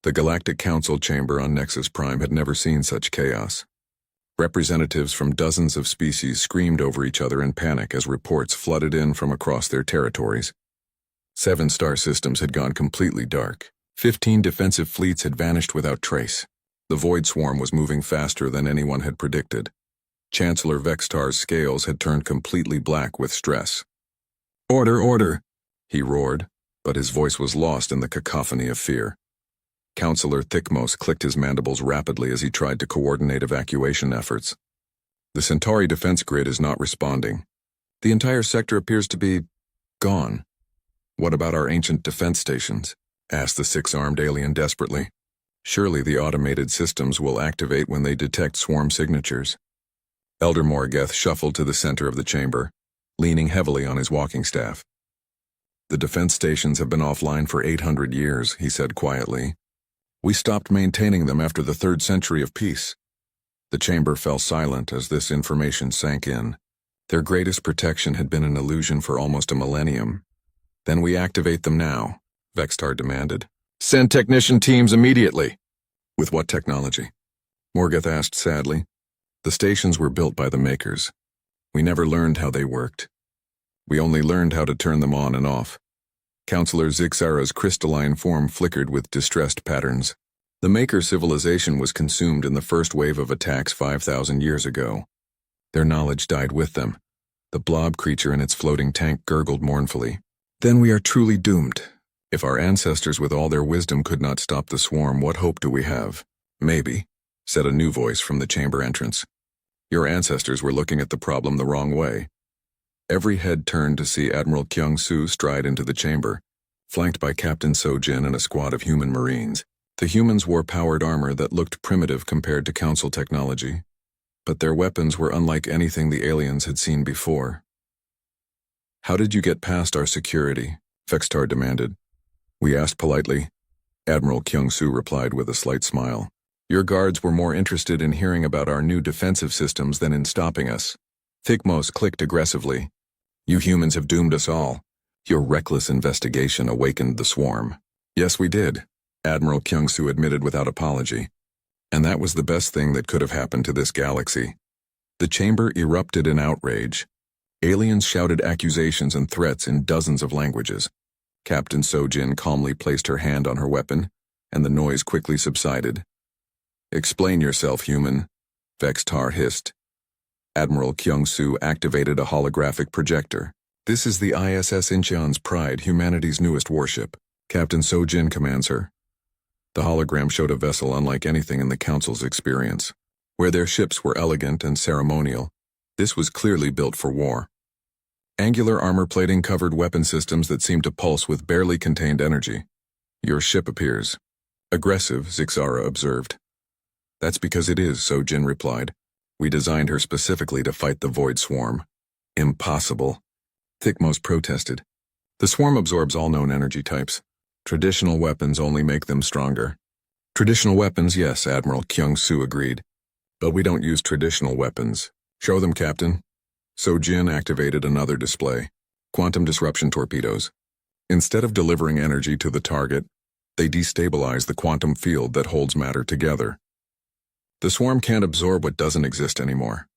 The Galactic Council chamber on Nexus Prime had never seen such chaos. Representatives from dozens of species screamed over each other in panic as reports flooded in from across their territories. 7 star systems had gone completely dark. 15 defensive fleets had vanished without trace. The Void Swarm was moving faster than anyone had predicted. Chancellor Vextar's scales had turned completely black with stress. "Order, order!" he roared, but his voice was lost in the cacophony of fear. Councillor Thicmos clicked his mandibles rapidly as he tried to coordinate evacuation efforts. "The Centauri defense grid is not responding. The entire sector appears to be gone." "What about our ancient defense stations?" asked the 6-armed alien desperately. "Surely the automated systems will activate when they detect swarm signatures." Elder Morgeth shuffled to the center of the chamber, leaning heavily on his walking staff. "The defense stations have been offline for 800 years, he said quietly. "We stopped maintaining them after the 3rd century of peace." The chamber fell silent as this information sank in. Their greatest protection had been an illusion for almost a millennium. "Then we activate them now," Vextar demanded. "Send technician teams immediately." "With what technology?" Morgeth asked sadly. "The stations were built by the makers. We never learned how they worked. We only learned how to turn them on and off." Councillor Zixara's crystalline form flickered with distressed patterns. The Maker civilization was consumed in the first wave of attacks 5,000 years ago. Their knowledge died with them. The blob creature in its floating tank gurgled mournfully. "Then we are truly doomed. If our ancestors with all their wisdom could not stop the swarm, what hope do we have?" "Maybe," said a new voice from the chamber entrance. "Your ancestors were looking at the problem the wrong way." Every head turned to see Admiral Kyung-Soo stride into the chamber, flanked by Captain Sojin and a squad of human marines. The humans wore powered armor that looked primitive compared to Council technology, but their weapons were unlike anything the aliens had seen before. "How did you get past our security?" Vextar demanded. "We asked politely." Admiral Kyung-Soo replied with a slight smile. "Your guards were more interested in hearing about our new defensive systems than in stopping us." Thicmos clicked aggressively. "You humans have doomed us all. Your reckless investigation awakened the swarm." "Yes, we did," Admiral Kyung-Soo admitted without apology. "And that was the best thing that could have happened to this galaxy." The chamber erupted in outrage. Aliens shouted accusations and threats in dozens of languages. Captain Sojin calmly placed her hand on her weapon, and the noise quickly subsided. "Explain yourself, human," Vextar hissed. Admiral Kyung-Soo activated a holographic projector. "This is the ISS Incheon's Pride, humanity's newest warship. Captain Sojin commands her." The hologram showed a vessel unlike anything in the Council's experience. Where their ships were elegant and ceremonial, this was clearly built for war. Angular armor plating covered weapon systems that seemed to pulse with barely contained energy. "Your ship appears aggressive," Zixara observed. "That's because it is," Sojin replied. "We designed her specifically to fight the Void Swarm." "Impossible," Thicmos protested. "The swarm absorbs all known energy types. Traditional weapons only make them stronger." "Traditional weapons, yes," Admiral Kyung-Soo agreed. "But we don't use traditional weapons. Show them, Captain." Sojin activated another display. Quantum disruption torpedoes. Instead of delivering energy to the target, they destabilize the quantum field that holds matter together. "The swarm can't absorb what doesn't exist anymore."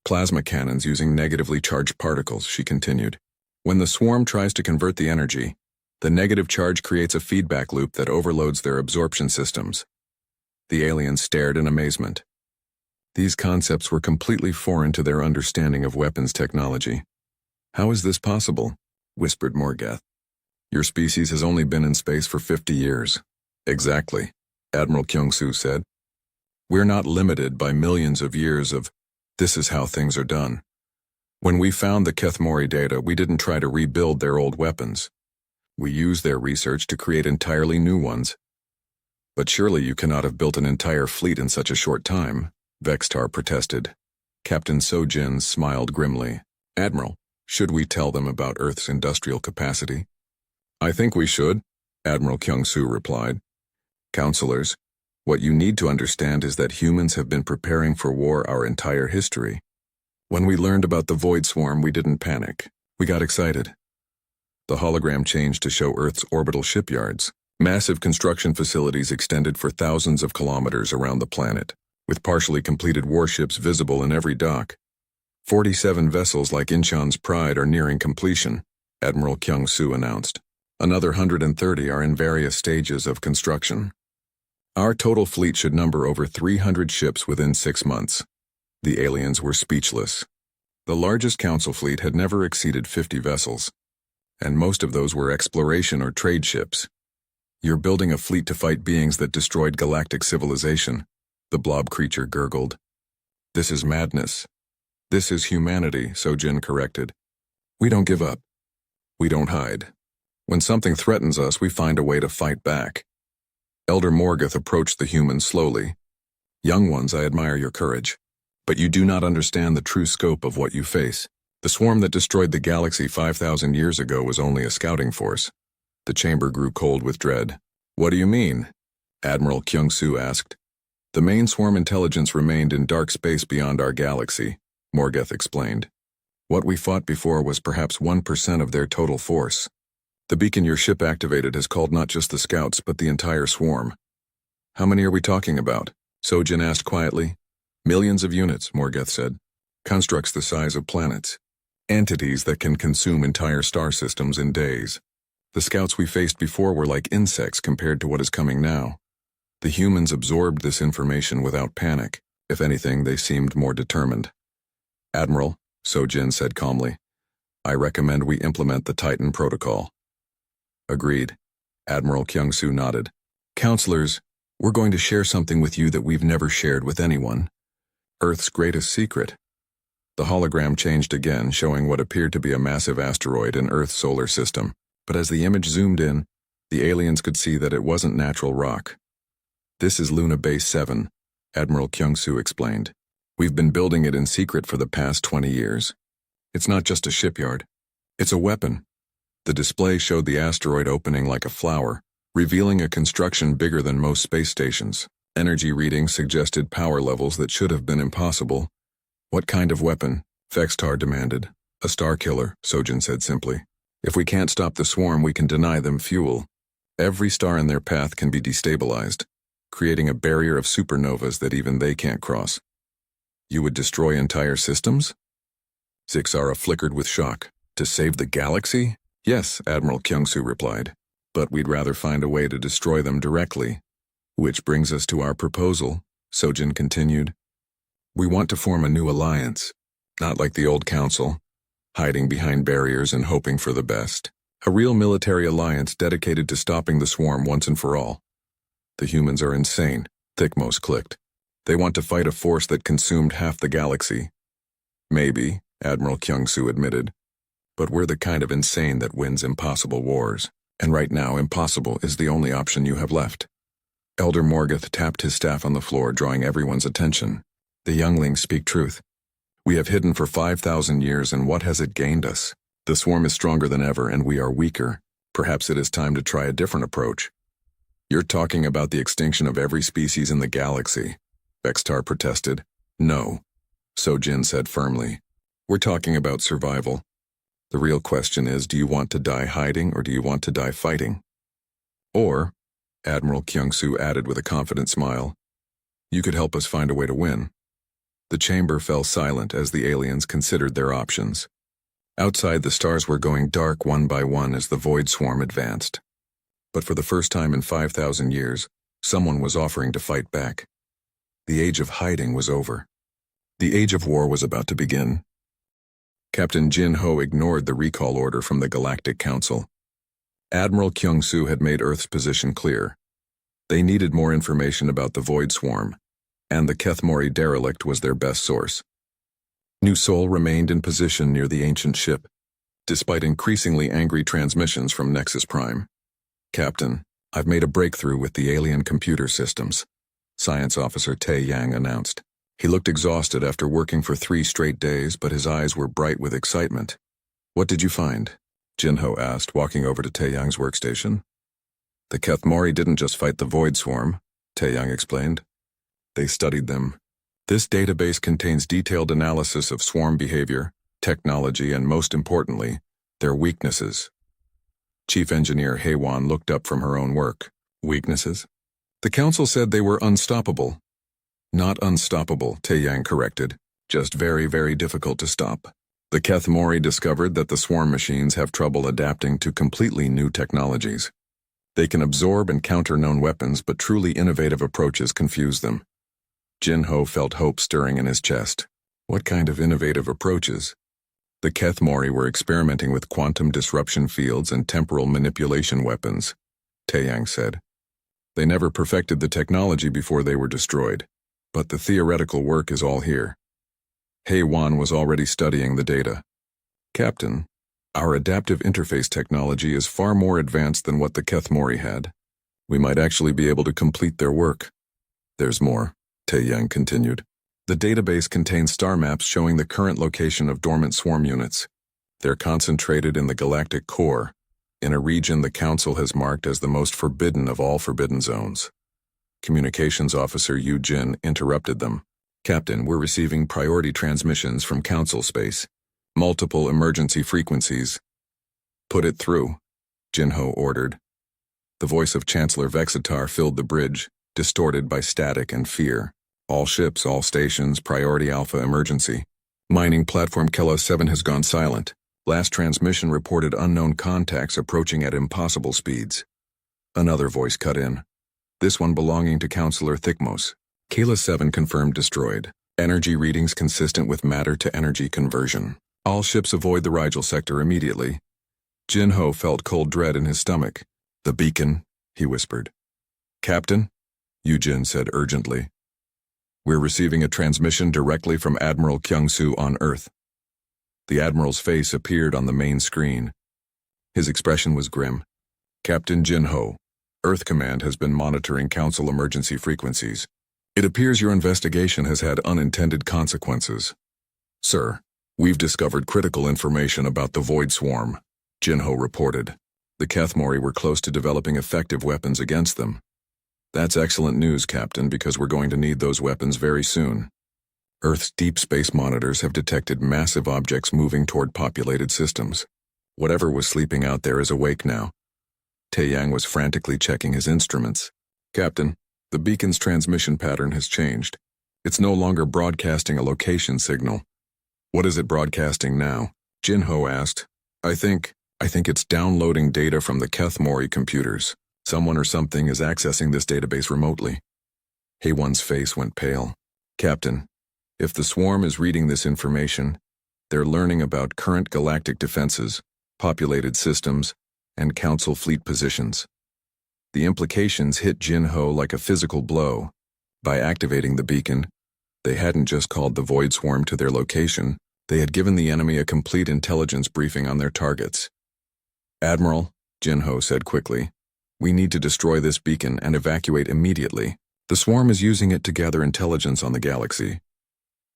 "Plasma cannons using negatively charged particles," she continued. "When the swarm tries to convert the energy, the negative charge creates a feedback loop that overloads their absorption systems." The aliens stared in amazement. These concepts were completely foreign to their understanding of weapons technology. "How is this possible?" whispered Morgeth. "Your species has only been in space for 50 years. "Exactly," Admiral Kyung-Soo said. "We're not limited by millions of years of, this is how things are done. When we found the Kethmori data, we didn't try to rebuild their old weapons. We used their research to create entirely new ones." "But surely you cannot have built an entire fleet in such a short time," Vextar protested. Captain Sojin smiled grimly. "Admiral, should we tell them about Earth's industrial capacity?" "I think we should," Admiral Kyung-Soo replied. "Counselors, what you need to understand is that humans have been preparing for war our entire history. When we learned about the Void Swarm, we didn't panic. We got excited." The hologram changed to show Earth's orbital shipyards. Massive construction facilities extended for thousands of kilometers around the planet, with partially completed warships visible in every dock. 47 vessels like Incheon's Pride are nearing completion, Admiral Kyung-soo announced. Another 130 are in various stages of construction. Our total fleet should number over 300 ships within 6 months. The aliens were speechless. The largest council fleet had never exceeded 50 vessels, and most of those were exploration or trade ships. You're building a fleet to fight beings that destroyed galactic civilization, the blob creature gurgled. This is madness. This is humanity, Sojin corrected. We don't give up. We don't hide. When something threatens us, we find a way to fight back. Elder Morgoth approached the humans slowly. Young ones, I admire your courage. But you do not understand the true scope of what you face. The swarm that destroyed the galaxy 5,000 years ago was only a scouting force. The chamber grew cold with dread. What do you mean? Admiral Kyung-soo asked. The main swarm intelligence remained in dark space beyond our galaxy, Morgoth explained. What we fought before was perhaps 1% of their total force. The beacon your ship activated has called not just the scouts but the entire swarm. How many are we talking about? Sojin asked quietly. Millions of units, Morgoth said. Constructs the size of planets. Entities that can consume entire star systems in days. The scouts we faced before were like insects compared to what is coming now. The humans absorbed this information without panic. If anything, they seemed more determined. Admiral, Sojin said calmly, I recommend we implement the Titan Protocol. Agreed. Admiral Kyung-soo nodded. Counselors, we're going to share something with you that we've never shared with anyone. Earth's greatest secret. The hologram changed again, showing what appeared to be a massive asteroid in Earth's solar system. But as the image zoomed in, the aliens could see that it wasn't natural rock. This is Luna Base 7, Admiral Kyung-soo explained. We've been building it in secret for the past 20 years. It's not just a shipyard. It's a weapon. The display showed the asteroid opening like a flower, revealing a construction bigger than most space stations. Energy readings suggested power levels that should have been impossible. What kind of weapon? Vextar demanded. A star killer, Sojin said simply. If we can't stop the swarm, we can deny them fuel. Every star in their path can be destabilized, creating a barrier of supernovas that even they can't cross. You would destroy entire systems? Zixara flickered with shock. To save the galaxy? Yes, Admiral Kyung-soo replied. But we'd rather find a way to destroy them directly. Which brings us to our proposal, Sojin continued. We want to form a new alliance, not like the old council, hiding behind barriers and hoping for the best. A real military alliance dedicated to stopping the swarm once and for all. The humans are insane, Thickmose clicked. They want to fight a force that consumed half the galaxy. Maybe, Admiral Kyung-soo admitted. But we're the kind of insane that wins impossible wars. And right now, impossible is the only option you have left. Elder Morgoth tapped his staff on the floor, drawing everyone's attention. The younglings speak truth. We have hidden for 5,000 years, and what has it gained us? The swarm is stronger than ever, and we are weaker. Perhaps it is time to try a different approach. You're talking about the extinction of every species in the galaxy, Vextar protested. No, Sojin said firmly. We're talking about survival. The real question is, do you want to die hiding or do you want to die fighting? Or, Admiral Kyung-soo added with a confident smile, you could help us find a way to win. The chamber fell silent as the aliens considered their options. Outside, the stars were going dark one by one as the void swarm advanced. But for the first time in 5,000 years, someone was offering to fight back. The age of hiding was over. The age of war was about to begin. Captain Jin Ho ignored the recall order from the Galactic Council. Admiral Kyung-soo had made Earth's position clear. They needed more information about the void swarm, and the Kethmori derelict was their best source. New Sol remained in position near the ancient ship, despite increasingly angry transmissions from Nexus Prime. Captain, I've made a breakthrough with the alien computer systems, Science Officer Tae Yang announced. He looked exhausted after working for 3 straight days, but his eyes were bright with excitement. What did you find? Jinho asked, walking over to Tae Yang's workstation. The Kethmori didn't just fight the void swarm, Tae Yang explained. They studied them. This database contains detailed analysis of swarm behavior, technology, and most importantly, their weaknesses. Chief Engineer Heywan looked up from her own work. Weaknesses? The council said they were unstoppable. Not unstoppable, Taeyang corrected. Just very, very difficult to stop. The Kethmori discovered that the swarm machines have trouble adapting to completely new technologies. They can absorb and counter known weapons, but truly innovative approaches confuse them. Jinho felt hope stirring in his chest. What kind of innovative approaches? The Kethmori were experimenting with quantum disruption fields and temporal manipulation weapons, Taeyang said. They never perfected the technology before they were destroyed, but the theoretical work is all here. Heywan was already studying the data. Captain, our adaptive interface technology is far more advanced than what the Kethmori had. We might actually be able to complete their work. There's more, Taeyang continued. The database contains star maps showing the current location of dormant swarm units. They're concentrated in the galactic core, in a region the Council has marked as the most forbidden of all forbidden zones. Communications Officer Yu Jin interrupted them. Captain, we're receiving priority transmissions from Council space. Multiple emergency frequencies. Put it through, Jinho ordered. The voice of Chancellor Vexitar filled the bridge, distorted by static and fear. All ships, all stations, priority alpha emergency. Mining platform Kela 7 has gone silent. Last transmission reported unknown contacts approaching at impossible speeds. Another voice cut in. This one belonging to Counselor Thikmos. Kela 7 confirmed destroyed. Energy readings consistent with matter-to-energy conversion. All ships avoid the Rigel sector immediately. Jinho felt cold dread in his stomach. The beacon, he whispered. Captain, Yujin said urgently. We're receiving a transmission directly from Admiral Kyungsu on Earth. The Admiral's face appeared on the main screen. His expression was grim. Captain Jinho, Earth Command has been monitoring Council emergency frequencies. It appears your investigation has had unintended consequences. Sir, we've discovered critical information about the Void Swarm, Jinho reported. The Kethmori were close to developing effective weapons against them. That's excellent news, Captain, because we're going to need those weapons very soon. Earth's deep space monitors have detected massive objects moving toward populated systems. Whatever was sleeping out there is awake now. Taeyang was frantically checking his instruments. Captain, the beacon's transmission pattern has changed. It's no longer broadcasting a location signal. What is it broadcasting now? Jinho asked. I think it's downloading data from the Kethmori computers. Someone or something is accessing this database remotely. Heywan's face went pale. Captain, if the swarm is reading this information, they're learning about current galactic defenses, populated systems, and Council fleet positions. The implications hit Jinho like a physical blow. By activating the beacon, they hadn't just called the Void Swarm to their location, they had given the enemy a complete intelligence briefing on their targets. Admiral, Jinho said quickly, we need to destroy this beacon and evacuate immediately. The swarm is using it to gather intelligence on the galaxy.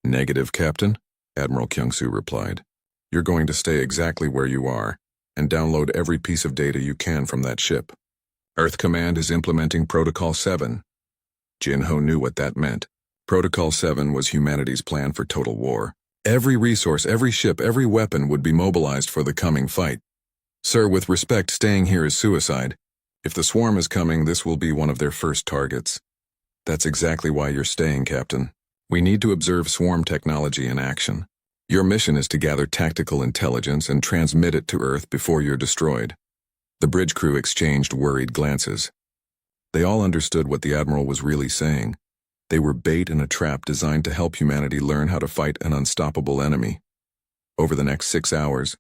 Negative, Captain, Admiral Kyungsu replied. You're going to stay exactly where you are, and download every piece of data you can from that ship. Earth Command is implementing Protocol 7. Jinho knew what that meant. Protocol 7 was humanity's plan for total war. Every resource, every ship, every weapon would be mobilized for the coming fight. Sir, with respect, staying here is suicide. If the swarm is coming, this will be one of their first targets. That's exactly why you're staying, Captain. We need to observe swarm technology in action. Your mission is to gather tactical intelligence and transmit it to Earth before you're destroyed. The bridge crew exchanged worried glances. They all understood what the Admiral was really saying. They were bait in a trap designed to help humanity learn how to fight an unstoppable enemy. Over the next 6 hours,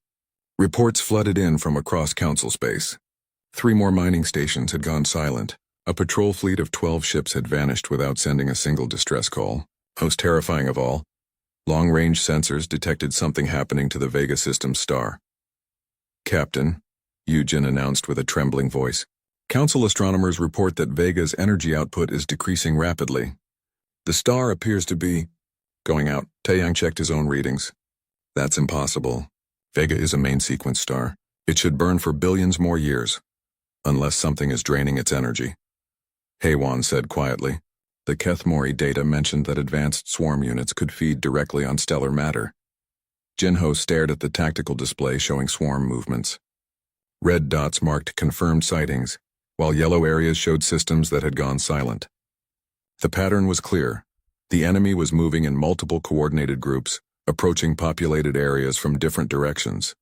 reports flooded in from across Council space. 3 more mining stations had gone silent. A patrol fleet of 12 ships had vanished without sending a single distress call. Most terrifying of all, long-range sensors detected something happening to the Vega system's star. Captain, Yujin announced with a trembling voice, Council astronomers report that Vega's energy output is decreasing rapidly. The star appears to be going out. Taeyang checked his own readings. That's impossible. Vega is a main sequence star. It should burn for billions more years, unless something is draining its energy. Heywan said quietly. The Kethmori data mentioned that advanced swarm units could feed directly on stellar matter. Jinho stared at the tactical display showing swarm movements. Red dots marked confirmed sightings, while yellow areas showed systems that had gone silent. The pattern was clear. The enemy was moving in multiple coordinated groups, approaching populated areas from different directions.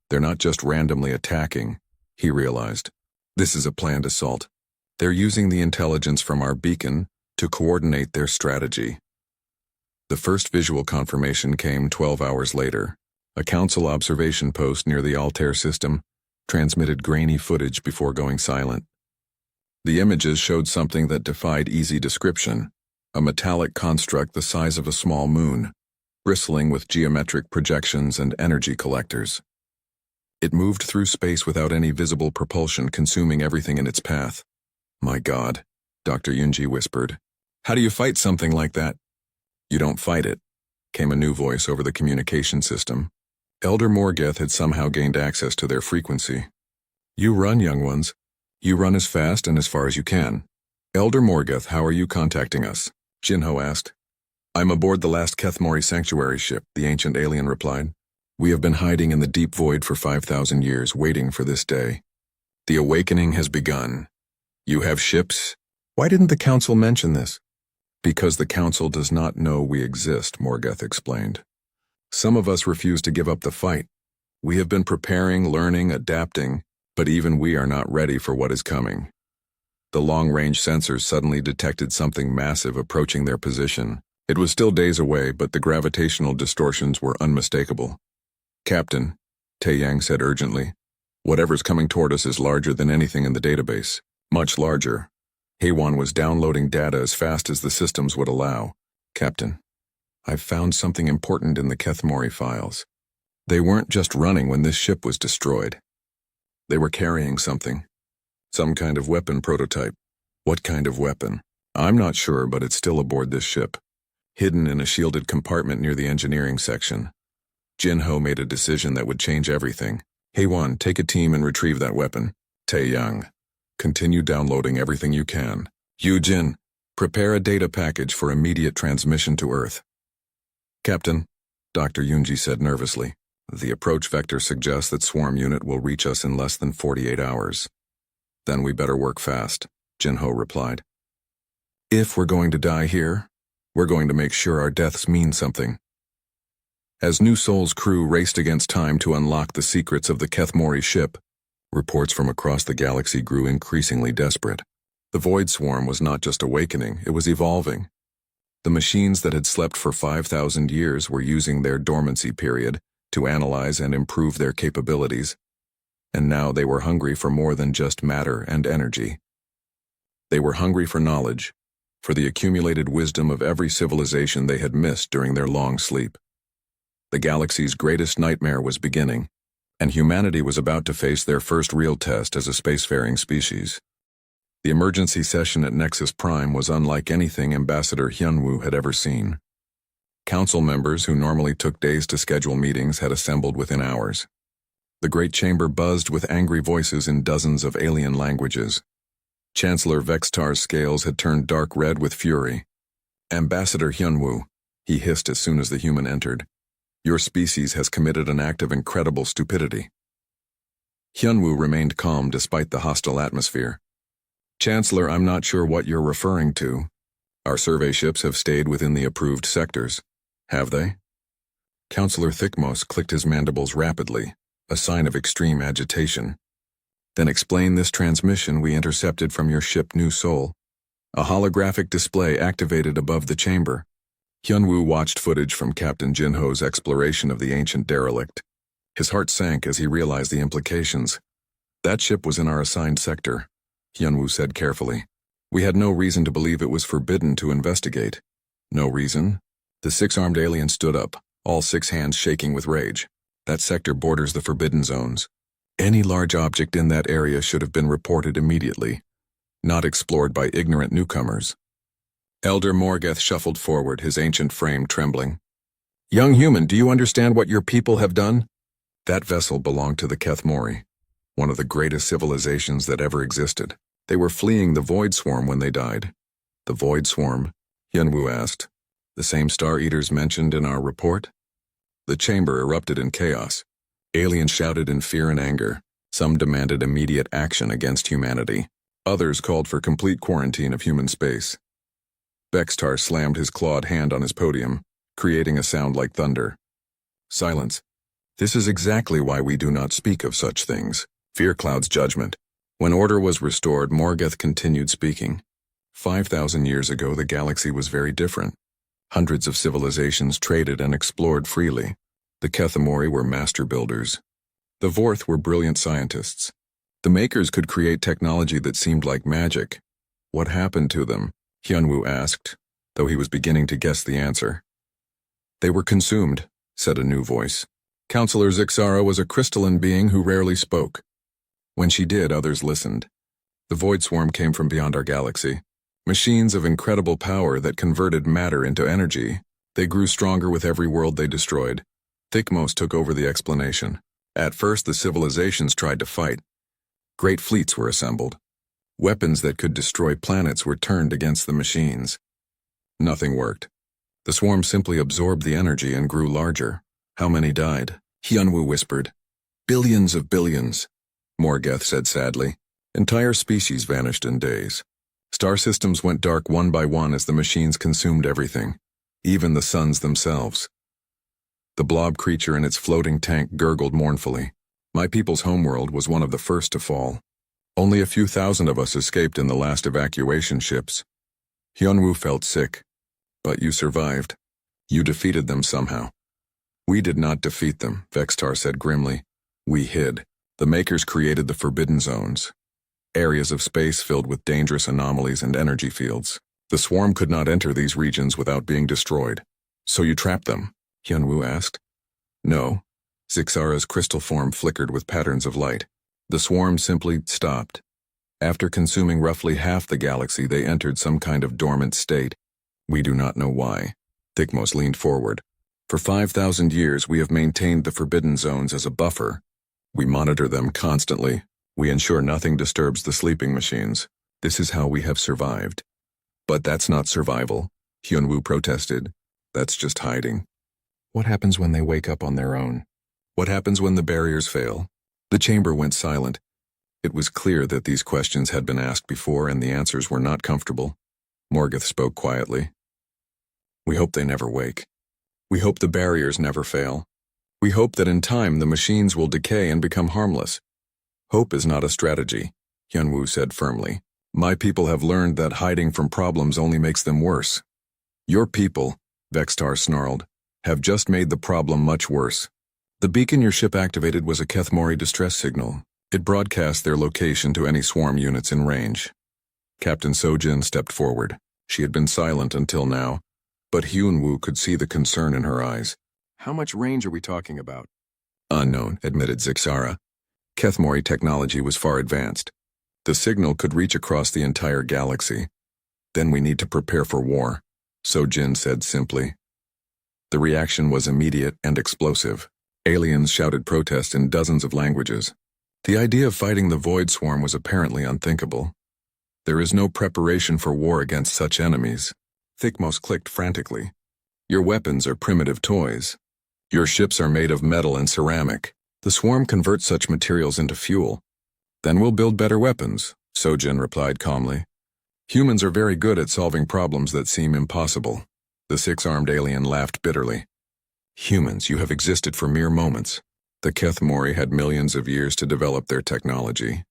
They're not just randomly attacking, he realized. This is a planned assault. They're using the intelligence from our beacon to coordinate their strategy. The first visual confirmation came 12 hours later. A council observation post near the Altair system transmitted grainy footage before going silent. The images showed something that defied easy description, a metallic construct the size of a small moon, bristling with geometric projections and energy collectors. It moved through space without any visible propulsion, consuming everything in its path. My God, Dr. Yunji whispered. How do you fight something like that? You don't fight it, came a new voice over the communication system. Elder Morgeth had somehow gained access to their frequency. You run, young ones. You run as fast and as far as you can. Elder Morgeth, how are you contacting us? Jinho asked. I'm aboard the last Kethmori sanctuary ship, the ancient alien replied. We have been hiding in the deep void for 5,000 years, waiting for this day. The awakening has begun. You have ships? Why didn't the council mention this? Because the council does not know we exist, Morgeth explained. Some of us refuse to give up the fight. We have been preparing, learning, adapting, but even we are not ready for what is coming. The long-range sensors suddenly detected something massive approaching their position. It was still days away, but the gravitational distortions were unmistakable. Captain, Taeyang said urgently, whatever's coming toward us is larger than anything in the database. Much larger. Heywan was downloading data as fast as the systems would allow. Captain, I've found something important in the Kethmori files. They weren't just running when this ship was destroyed. They were carrying something. Some kind of weapon prototype. What kind of weapon? I'm not sure, but it's still aboard this ship. Hidden in a shielded compartment near the engineering section. Jinho made a decision that would change everything. Heywan, take a team and retrieve that weapon. Taeyang, continue downloading everything you can. Jin, prepare a data package for immediate transmission to Earth. Captain, Dr. Yunji said nervously. The approach vector suggests that Swarm Unit will reach us in less than 48 hours. Then we better work fast, Jinho replied. If we're going to die here, we're going to make sure our deaths mean something. As New Soul's crew raced against time to unlock the secrets of the Kethmori ship, reports from across the galaxy grew increasingly desperate. The Void Swarm was not just awakening, it was evolving. The machines that had slept for 5,000 years were using their dormancy period to analyze and improve their capabilities, and now they were hungry for more than just matter and energy. They were hungry for knowledge, for the accumulated wisdom of every civilization they had missed during their long sleep. The galaxy's greatest nightmare was beginning, and humanity was about to face their first real test as a spacefaring species. The emergency session at Nexus Prime was unlike anything Ambassador Hyunwoo had ever seen. Council members who normally took days to schedule meetings had assembled within hours. The great chamber buzzed with angry voices in dozens of alien languages. Chancellor Vextar's scales had turned dark red with fury. Ambassador Hyunwoo, he hissed as soon as the human entered. Your species has committed an act of incredible stupidity. Hyunwoo remained calm despite the hostile atmosphere. Chancellor, I'm not sure what you're referring to. Our survey ships have stayed within the approved sectors. Have they? Councillor Thickmos clicked his mandibles rapidly, a sign of extreme agitation. Then explain this transmission we intercepted from your ship New Soul. A holographic display activated above the chamber. Hyunwoo watched footage from Captain Jinho's exploration of the ancient derelict. His heart sank as he realized the implications. That ship was in our assigned sector, Hyunwoo said carefully. We had no reason to believe it was forbidden to investigate. No reason? The six-armed alien stood up, all six hands shaking with rage. That sector borders the forbidden zones. Any large object in that area should have been reported immediately, not explored by ignorant newcomers. Elder Morgeth shuffled forward, his ancient frame trembling. Young human, do you understand what your people have done? That vessel belonged to the Kethmori, one of the greatest civilizations that ever existed. They were fleeing the Void Swarm when they died. The Void Swarm? Hyunwoo asked. The same Star Eaters mentioned in our report? The chamber erupted in chaos. Aliens shouted in fear and anger. Some demanded immediate action against humanity. Others called for complete quarantine of human space. Vextar slammed his clawed hand on his podium, creating a sound like thunder. Silence. This is exactly why we do not speak of such things. Fear clouds judgment. When order was restored, Morgoth continued speaking. 5,000 years ago, the galaxy was very different. Hundreds of civilizations traded and explored freely. The Kethamori were master builders. The Vorth were brilliant scientists. The Makers could create technology that seemed like magic. What happened to them? Hyunwoo asked, though he was beginning to guess the answer. They were consumed, said a new voice. Counselor Zixara was a crystalline being who rarely spoke. When she did, others listened. The Void Swarm came from beyond our galaxy. Machines of incredible power that converted matter into energy. They grew stronger with every world they destroyed. Thikmos took over the explanation. At first, the civilizations tried to fight. Great fleets were assembled. Weapons that could destroy planets were turned against the machines. Nothing worked. The swarm simply absorbed the energy and grew larger. How many died? Hyunwoo whispered. Billions of billions, Morgoth said sadly. Entire species vanished in days. Star systems went dark one by one as the machines consumed everything, even the suns themselves. The blob creature in its floating tank gurgled mournfully. My people's homeworld was one of the first to fall. Only a few thousand of us escaped in the last evacuation ships. Hyunwoo felt sick. But you survived. You defeated them somehow. We did not defeat them, Vextar said grimly. We hid. The Makers created the Forbidden Zones. Areas of space filled with dangerous anomalies and energy fields. The swarm could not enter these regions without being destroyed. So you trapped them? Hyunwoo asked. No. Zixara's crystal form flickered with patterns of light. The swarm simply stopped. After consuming roughly half the galaxy, they entered some kind of dormant state. We do not know why. Thikmos leaned forward. For 5,000 years, we have maintained the Forbidden Zones as a buffer. We monitor them constantly. We ensure nothing disturbs the sleeping machines. This is how we have survived. But that's not survival, Hyunwoo protested. That's just hiding. What happens when they wake up on their own? What happens when the barriers fail? The chamber went silent. It was clear that these questions had been asked before and the answers were not comfortable. Morgoth spoke quietly. We hope they never wake. We hope the barriers never fail. We hope that in time the machines will decay and become harmless. Hope is not a strategy, Hyunwoo said firmly. My people have learned that hiding from problems only makes them worse. Your people, Vextar snarled, have just made the problem much worse. The beacon your ship activated was a Kethamori distress signal. It broadcast their location to any swarm units in range. Captain Sojin stepped forward. She had been silent until now, but Hyunwoo could see the concern in her eyes. How much range are we talking about? Unknown, admitted Zixara. Kethamori technology was far advanced. The signal could reach across the entire galaxy. Then we need to prepare for war, Sojin said simply. The reaction was immediate and explosive. Aliens shouted protest in dozens of languages. The idea of fighting the Void Swarm was apparently unthinkable. There is no preparation for war against such enemies. Thikmos clicked frantically. Your weapons are primitive toys. Your ships are made of metal and ceramic. The swarm converts such materials into fuel. Then we'll build better weapons, Sojin replied calmly. Humans are very good at solving problems that seem impossible. The six-armed alien laughed bitterly. Humans, you have existed for mere moments. The Kethamori had millions of years to develop their technology.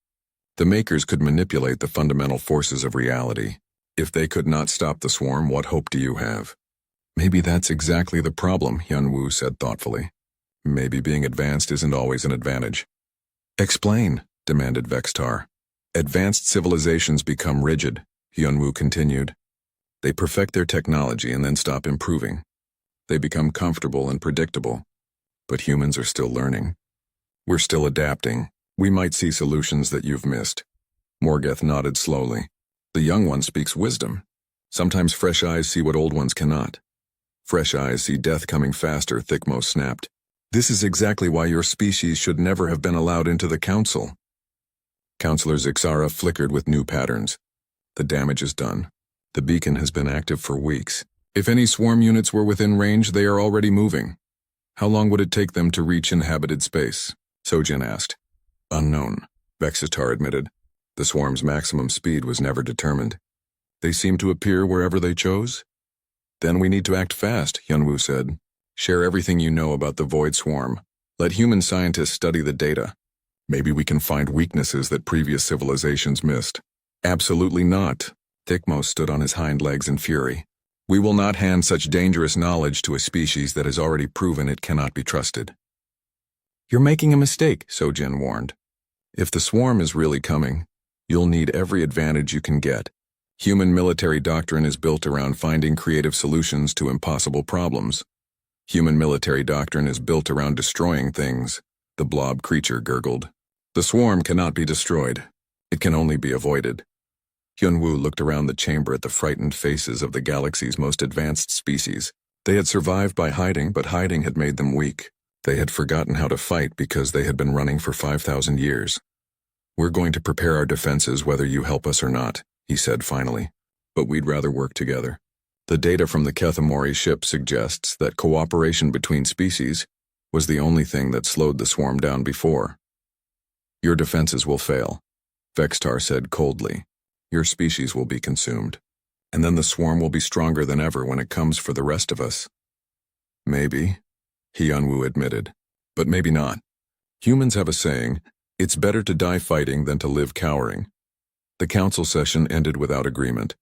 The Makers could manipulate the fundamental forces of reality. If they could not stop the swarm, what hope do you have? Maybe that's exactly the problem, Hyunwoo said thoughtfully. Maybe being advanced isn't always an advantage. Explain, demanded Vextar. Advanced civilizations become rigid, Hyunwoo continued. They perfect their technology and then stop improving. They become comfortable and predictable. But humans are still learning. We're still adapting. We might see solutions that you've missed. Morgoth nodded slowly. The young one speaks wisdom. Sometimes fresh eyes see what old ones cannot. Fresh eyes see death coming faster, Thikmos snapped. This is exactly why your species should never have been allowed into the Council. Counselor Zixara flickered with new patterns. The damage is done. The beacon has been active for weeks. If any swarm units were within range, they are already moving. How long would it take them to reach inhabited space? Sojin asked. Unknown, Vexitar admitted. The swarm's maximum speed was never determined. They seem to appear wherever they chose? Then we need to act fast, Hyunwoo said. Share everything you know about the Void Swarm. Let human scientists study the data. Maybe we can find weaknesses that previous civilizations missed. Absolutely not. Thicmo stood on his hind legs in fury. We will not hand such dangerous knowledge to a species that has already proven it cannot be trusted. You're making a mistake, Sojin warned. If the swarm is really coming, you'll need every advantage you can get. Human military doctrine is built around finding creative solutions to impossible problems. Human military doctrine is built around destroying things, the blob creature gurgled. The swarm cannot be destroyed. It can only be avoided. Hyunwoo looked around the chamber at the frightened faces of the galaxy's most advanced species. They had survived by hiding, but hiding had made them weak. They had forgotten how to fight because they had been running for 5,000 years. We're going to prepare our defenses whether you help us or not, he said finally, but we'd rather work together. The data from the Kethamori ship suggests that cooperation between species was the only thing that slowed the swarm down before. Your defenses will fail, Vextar said coldly. Your species will be consumed, and then the swarm will be stronger than ever when it comes for the rest of us. Maybe, Hyunwoo admitted, but maybe not. Humans have a saying, it's better to die fighting than to live cowering. The council session ended without agreement.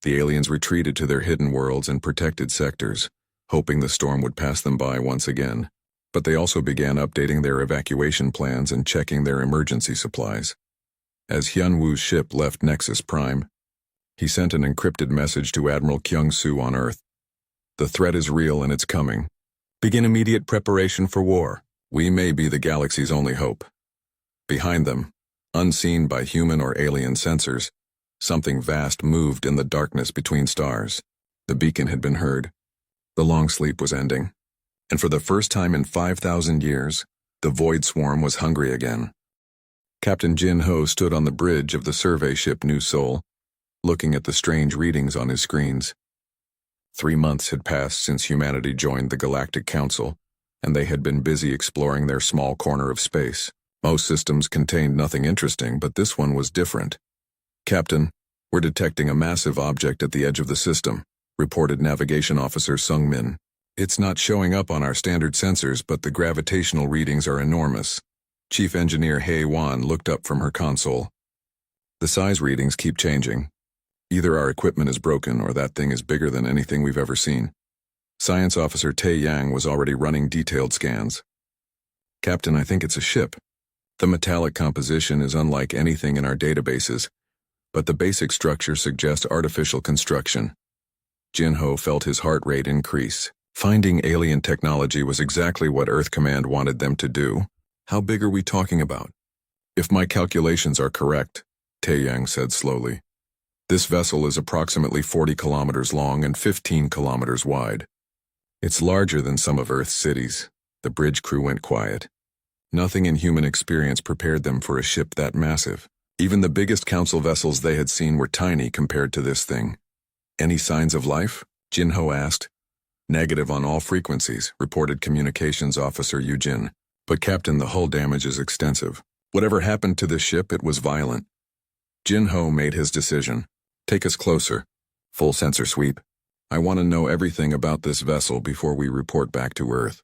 The aliens retreated to their hidden worlds and protected sectors, hoping the storm would pass them by once again. But they also began updating their evacuation plans and checking their emergency supplies. As Hyunwoo's ship left Nexus Prime, he sent an encrypted message to Admiral Kyung-soo on Earth. The threat is real and it's coming. Begin immediate preparation for war. We may be the galaxy's only hope. Behind them, unseen by human or alien sensors, something vast moved in the darkness between stars. The beacon had been heard. The long sleep was ending. And for the first time in 5,000 years, the Void Swarm was hungry again. Captain Jin Ho stood on the bridge of the survey ship New Seoul, looking at the strange readings on his screens. 3 months had passed since humanity joined the Galactic Council, and they had been busy exploring their small corner of space. Most systems contained nothing interesting, but this one was different. Captain, we're detecting a massive object at the edge of the system, reported Navigation Officer Sung Min. It's not showing up on our standard sensors, but the gravitational readings are enormous. Chief Engineer Hae Wan looked up from her console. The size readings keep changing. Either our equipment is broken or that thing is bigger than anything we've ever seen. Science Officer Tae Yang was already running detailed scans. Captain, I think it's a ship. The metallic composition is unlike anything in our databases, but the basic structure suggests artificial construction. Jin Ho felt his heart rate increase. Finding alien technology was exactly what Earth Command wanted them to do. How big are we talking about? If my calculations are correct, Tae Yang said slowly, this vessel is approximately 40 kilometers long and 15 kilometers wide. It's larger than some of Earth's cities. The bridge crew went quiet. Nothing in human experience prepared them for a ship that massive. Even the biggest council vessels they had seen were tiny compared to this thing. Any signs of life? Jin Ho asked. Negative on all frequencies, reported Communications Officer Eugene. But Captain, the hull damage is extensive. Whatever happened to this ship, it was violent. Jin Ho made his decision. Take us closer. Full sensor sweep. I want to know everything about this vessel before we report back to Earth.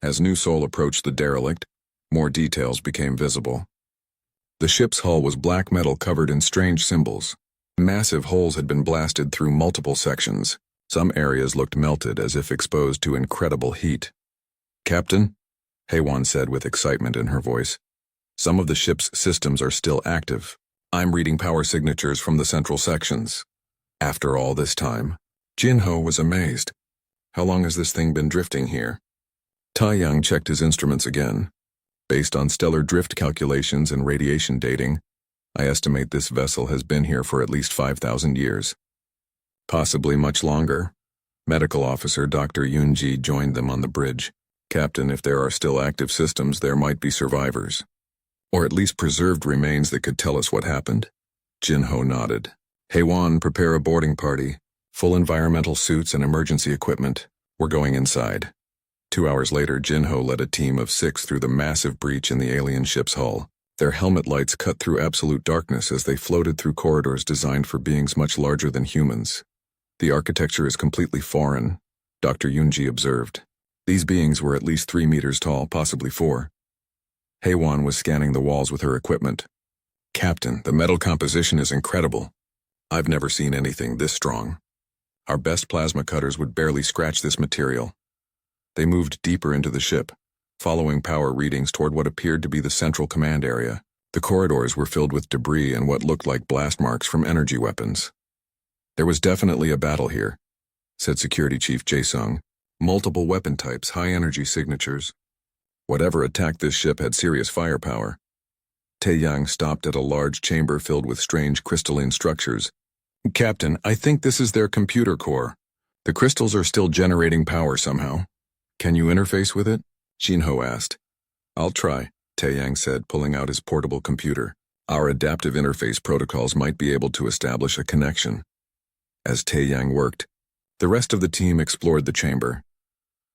As New Seoul approached the derelict, more details became visible. The ship's hull was black metal covered in strange symbols. Massive holes had been blasted through multiple sections. Some areas looked melted as if exposed to incredible heat. Captain, Hae-Wan said with excitement in her voice, some of the ship's systems are still active. I'm reading power signatures from the central sections. After all this time, Jin Ho was amazed. How long has this thing been drifting here? Tai Young checked his instruments again. Based on stellar drift calculations and radiation dating, I estimate this vessel has been here for at least 5,000 years. Possibly much longer. Medical Officer Dr. Yoon-ji joined them on the bridge. Captain, if there are still active systems, there might be survivors. Or at least preserved remains that could tell us what happened. Jin Ho nodded. Hae-Wan, prepare a boarding party. Full environmental suits and emergency equipment. We're going inside. 2 hours later, Jin Ho led a team of 6 through the massive breach in the alien ship's hull. Their helmet lights cut through absolute darkness as they floated through corridors designed for beings much larger than humans. The architecture is completely foreign, Dr. Yunji observed. These beings were at least 3 meters tall, possibly 4. Heiwan was scanning the walls with her equipment. Captain, the metal composition is incredible. I've never seen anything this strong. Our best plasma cutters would barely scratch this material. They moved deeper into the ship, following power readings toward what appeared to be the central command area. The corridors were filled with debris and what looked like blast marks from energy weapons. There was definitely a battle here, said Security Chief Jae-sung. Multiple weapon types, high energy signatures. Whatever attacked this ship had serious firepower. Tae-yang stopped at a large chamber filled with strange crystalline structures. Captain, I think this is their computer core. The crystals are still generating power somehow. Can you interface with it? Jinho asked. I'll try, Tae-yang said, pulling out his portable computer. Our adaptive interface protocols might be able to establish a connection. As Tae-yang worked, the rest of the team explored the chamber.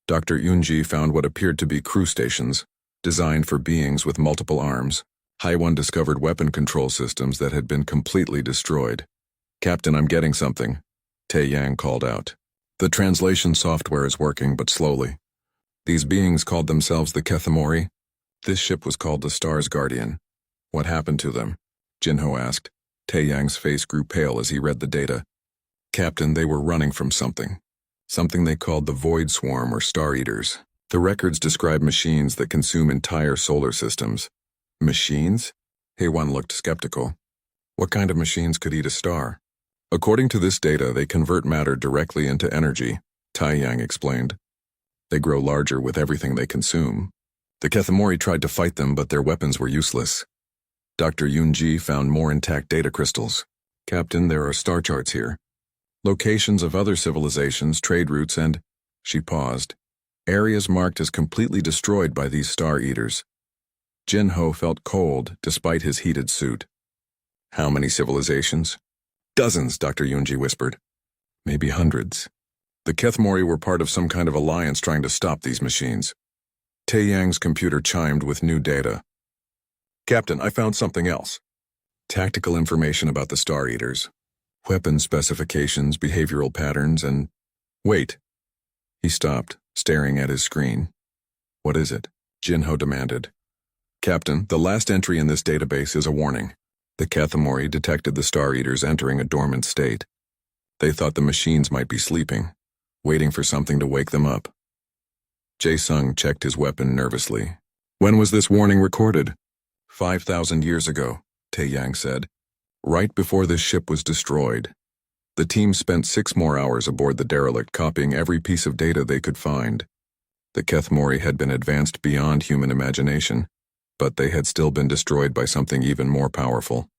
Dr. Yunji found what appeared to be crew stations, designed for beings with multiple arms. Heiwan discovered weapon control systems that had been completely destroyed. Captain, I'm getting something, Tae-yang called out. The translation software is working, but slowly. These beings called themselves the Kethamori. This ship was called the Star's Guardian. What happened to them? Jinho asked. Tae-yang's face grew pale as he read the data. Captain, they were running from something. Something they called the Void Swarm or Star Eaters. The records describe machines that consume entire solar systems. Machines? Heiwan looked skeptical. What kind of machines could eat a star? According to this data, they convert matter directly into energy, Tae-yang explained. They grow larger with everything they consume. The Kethamori tried to fight them, but their weapons were useless. Dr. Yunji found more intact data crystals. Captain, there are star charts here. Locations of other civilizations, trade routes, and... She paused. Areas marked as completely destroyed by these star eaters. Jinho felt cold despite his heated suit. How many civilizations? Dozens, Dr. Yunji whispered. Maybe hundreds. The Kethamori were part of some kind of alliance trying to stop these machines. Tae-yang's computer chimed with new data. Captain, I found something else. Tactical information about the Star Eaters. Weapon specifications, behavioral patterns, and... Wait. He stopped, staring at his screen. What is it? Jinho demanded. Captain, the last entry in this database is a warning. The Kethamori detected the Star Eaters entering a dormant state. They thought the machines might be sleeping, waiting for something to wake them up. Jae-sung checked his weapon nervously. When was this warning recorded? 5,000 years ago, Tae-yang said. Right before this ship was destroyed. The team spent 6 more hours aboard the derelict copying every piece of data they could find. The Kethamori had been advanced beyond human imagination, but they had still been destroyed by something even more powerful.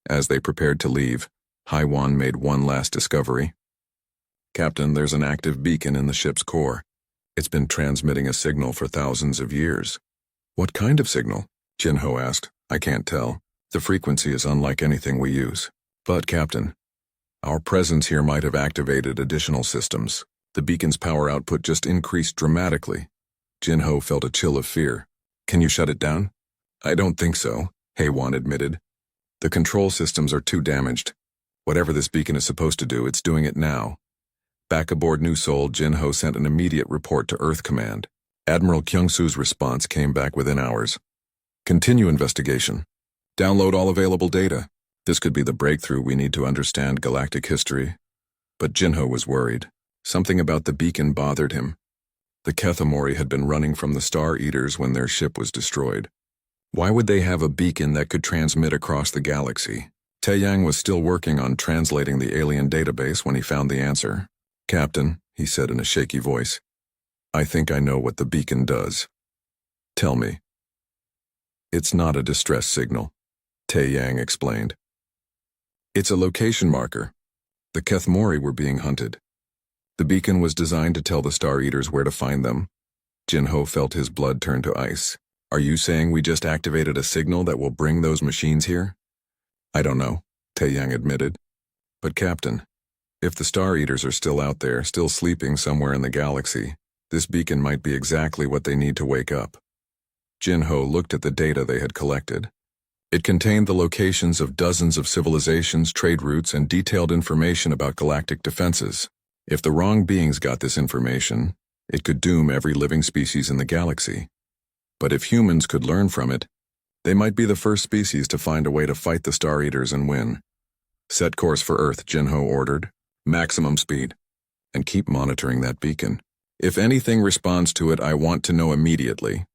As they prepared to leave, Heiwan made one last discovery. Captain, there's an active beacon in the ship's core. It's been transmitting a signal for thousands of years. What kind of signal? Jinho asked. I can't tell. The frequency is unlike anything we use. But, Captain, our presence here might have activated additional systems. The beacon's power output just increased dramatically. Jinho felt a chill of fear. Can you shut it down? I don't think so, Heiwan admitted. The control systems are too damaged. Whatever this beacon is supposed to do, it's doing it now. Back aboard New Seoul, Jinho sent an immediate report to Earth Command. Admiral Kyung-soo's response came back within hours. Continue investigation. Download all available data. This could be the breakthrough we need to understand galactic history. But Jinho was worried. Something about the beacon bothered him. The Kethamori had been running from the Star Eaters when their ship was destroyed. Why would they have a beacon that could transmit across the galaxy? Tae-yang was still working on translating the alien database when he found the answer. Captain, he said in a shaky voice, I think I know what the beacon does. Tell me. It's not a distress signal, Tae-yang explained. It's a location marker. The Kethamori were being hunted. The beacon was designed to tell the Star Eaters where to find them. Jinho felt his blood turn to ice. Are you saying we just activated a signal that will bring those machines here? I don't know, Tae-yang admitted. But Captain, if the Star Eaters are still out there, still sleeping somewhere in the galaxy, this beacon might be exactly what they need to wake up. Jinho looked at the data they had collected. It contained the locations of dozens of civilizations, trade routes, and detailed information about galactic defenses. If the wrong beings got this information, it could doom every living species in the galaxy. But if humans could learn from it, they might be the first species to find a way to fight the Star Eaters and win. Set course for Earth, Jinho ordered. Maximum speed. And keep monitoring that beacon. If anything responds to it, I want to know immediately.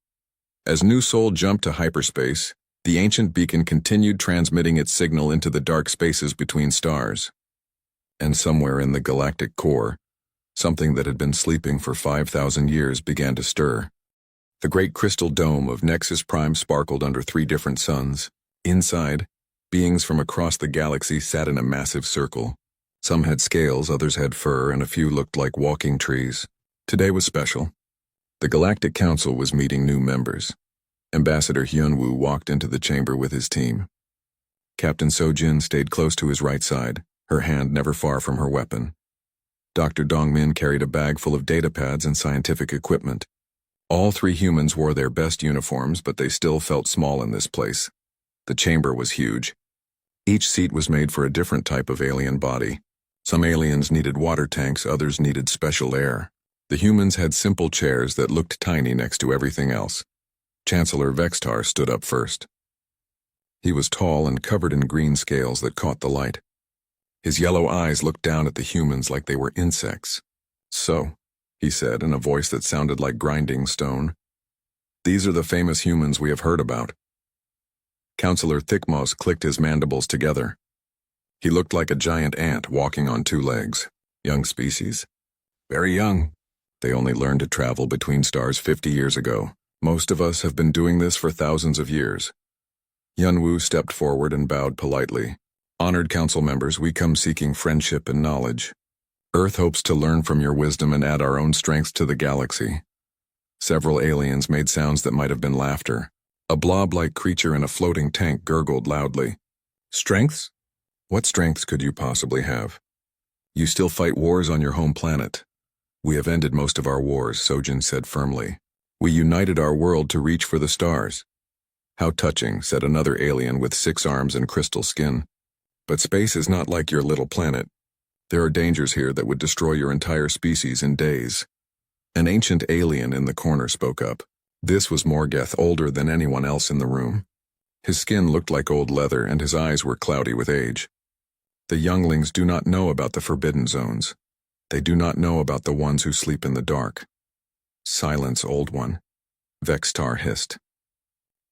As New Sol jumped to hyperspace, the ancient beacon continued transmitting its signal into the dark spaces between stars. And somewhere in the galactic core, something that had been sleeping for 5,000 years began to stir. The great crystal dome of Nexus Prime sparkled under 3 different suns. Inside, beings from across the galaxy sat in a massive circle. Some had scales, others had fur, and a few looked like walking trees. Today was special. The Galactic Council was meeting new members. Ambassador Hyunwoo walked into the chamber with his team. Captain Sojin stayed close to his right side, her hand never far from her weapon. Dr. Dongmin carried a bag full of data pads and scientific equipment. All 3 humans wore their best uniforms, but they still felt small in this place. The chamber was huge. Each seat was made for a different type of alien body. Some aliens needed water tanks, others needed special air. The humans had simple chairs that looked tiny next to everything else. Chancellor Vextar stood up first. He was tall and covered in green scales that caught the light. His yellow eyes looked down at the humans like they were insects. "So," he said in a voice that sounded like grinding stone, "these are the famous humans we have heard about." Counselor Thickmoss clicked his mandibles together. He looked like a giant ant walking on 2 legs. Young species. Very young. They only learned to travel between stars 50 years ago. Most of us have been doing this for thousands of years. Hyunwoo stepped forward and bowed politely. "Honored council members, we come seeking friendship and knowledge. Earth hopes to learn from your wisdom and add our own strengths to the galaxy." Several aliens made sounds that might have been laughter. A blob-like creature in a floating tank gurgled loudly. "Strengths? What strengths could you possibly have? You still fight wars on your home planet." "We have ended most of our wars," Sojin said firmly. "We united our world to reach for the stars." "How touching," said another alien with 6 arms and crystal skin. "But space is not like your little planet. There are dangers here that would destroy your entire species in days." An ancient alien in the corner spoke up. This was Morgeth, older than anyone else in the room. His skin looked like old leather and his eyes were cloudy with age. "The younglings do not know about the forbidden zones. They do not know about the ones who sleep in the dark." "Silence, old one," Vextar hissed.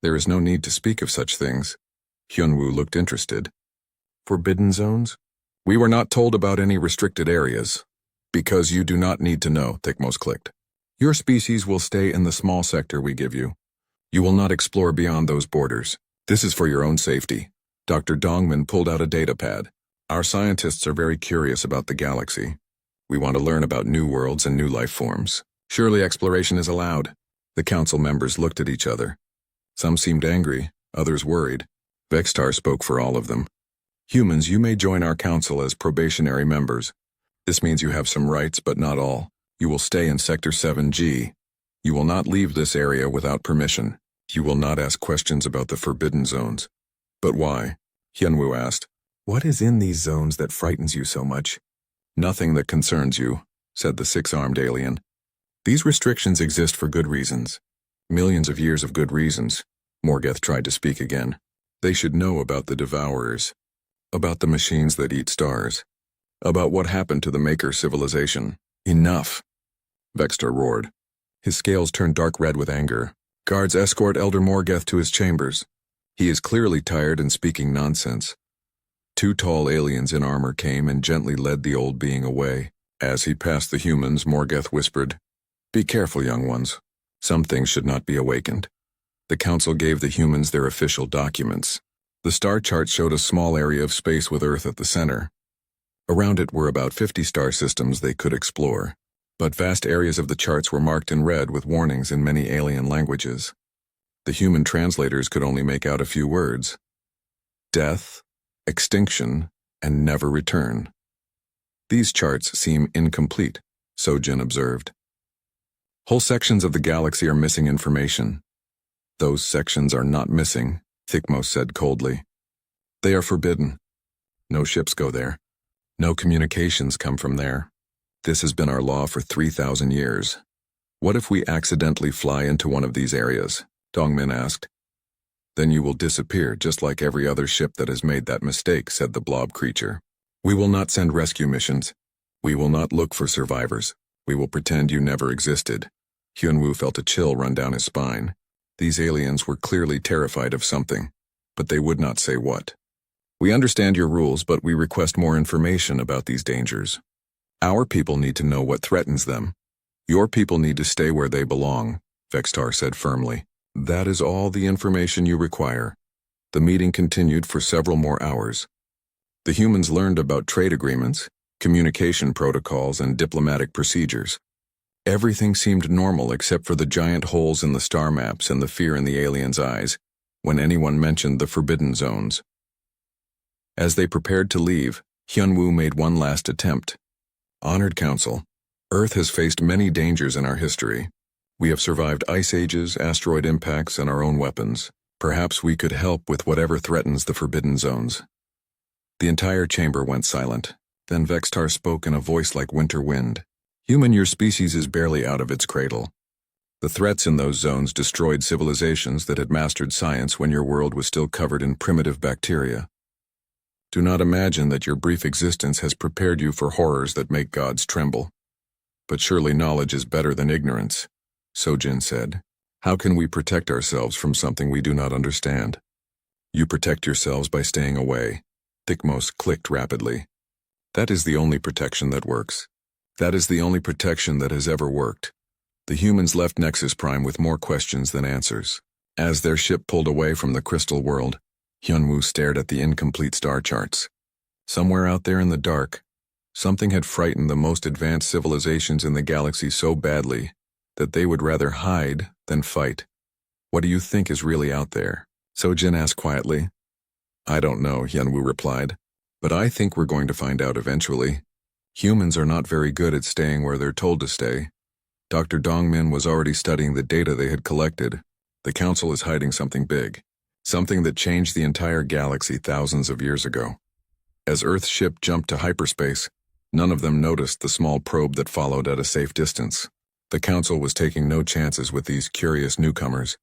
"There is no need to speak of such things." Hyunwoo looked interested. "Forbidden zones? We were not told about any restricted areas." "Because you do not need to know," Thickmost clicked. "Your species will stay in the small sector we give you. You will not explore beyond those borders. This is for your own safety." Dr. Dongmin pulled out a data pad. "Our scientists are very curious about the galaxy. We want to learn about new worlds and new life forms. Surely exploration is allowed." The council members looked at each other. Some seemed angry, others worried. Vextar spoke for all of them. "Humans, you may join our council as probationary members. This means you have some rights, but not all. You will stay in Sector 7G. You will not leave this area without permission. You will not ask questions about the forbidden zones." "But why?" Hyunwoo asked. "What is in these zones that frightens you so much?" "Nothing that concerns you," said the 6-armed alien. "These restrictions exist for good reasons. Millions of years of good reasons." Morgeth tried to speak again. "They should know about the Devourers, about the machines that eat stars, about what happened to the Maker civilization." "Enough!" Vextar roared. His scales turned dark red with anger. "Guards, escort Elder Morgeth to his chambers. He is clearly tired and speaking nonsense." 2 tall aliens in armor came and gently led the old being away. As he passed the humans, Morgeth whispered, "Be careful, young ones. Some things should not be awakened." The council gave the humans their official documents. The star chart showed a small area of space with Earth at the center. Around it were about 50 star systems they could explore, but vast areas of the charts were marked in red with warnings in many alien languages. The human translators could only make out a few words: death, extinction, and never return. "These charts seem incomplete," Sojin observed. "Whole sections of the galaxy are missing information. Those sections are not missing, Thicmos said coldly. They are forbidden. No ships go there. No communications come from there. This has been our law for 3,000 years. What if we accidentally fly into one of these areas? Dongmin asked. Then you will disappear just like every other ship that has made that mistake, said the blob creature. We will not send rescue missions. We will not look for survivors. We will pretend you never existed. Hyunwoo felt a chill run down his spine. These aliens were clearly terrified of something, but they would not say what. We understand your rules, but we request more information about these dangers. Our people need to know what threatens them. Your people need to stay where they belong, Vextar said firmly. That is all the information you require. The meeting continued for several more hours. The humans learned about trade agreements, communication protocols, and diplomatic procedures. Everything seemed normal except for the giant holes in the star maps and the fear in the aliens' eyes when anyone mentioned the forbidden zones. As they prepared to leave, Hyunwoo made one last attempt. Honored Council, Earth has faced many dangers in our history. We have survived ice ages, asteroid impacts, and our own weapons. Perhaps we could help with whatever threatens the forbidden zones. The entire chamber went silent. Then Vextar spoke in a voice like winter wind. Human, your species is barely out of its cradle. The threats in those zones destroyed civilizations that had mastered science when your world was still covered in primitive bacteria. Do not imagine that your brief existence has prepared you for horrors that make gods tremble. But surely knowledge is better than ignorance, Sojin said. How can we protect ourselves from something we do not understand? You protect yourselves by staying away. Thicmos clicked rapidly. That is the only protection that works. That is the only protection that has ever worked. The humans left Nexus Prime with more questions than answers. As their ship pulled away from the crystal world, Hyunwoo stared at the incomplete star charts. Somewhere out there in the dark, something had frightened the most advanced civilizations in the galaxy so badly that they would rather hide than fight. What do you think is really out there? Sojin asked quietly. I don't know, Hyunwoo replied, but I think we're going to find out eventually. Humans are not very good at staying where they're told to stay. Dr. Dongmin was already studying the data they had collected. The Council is hiding something big. Something that changed the entire galaxy thousands of years ago. As Earth's ship jumped to hyperspace, none of them noticed the small probe that followed at a safe distance. The Council was taking no chances with these curious newcomers,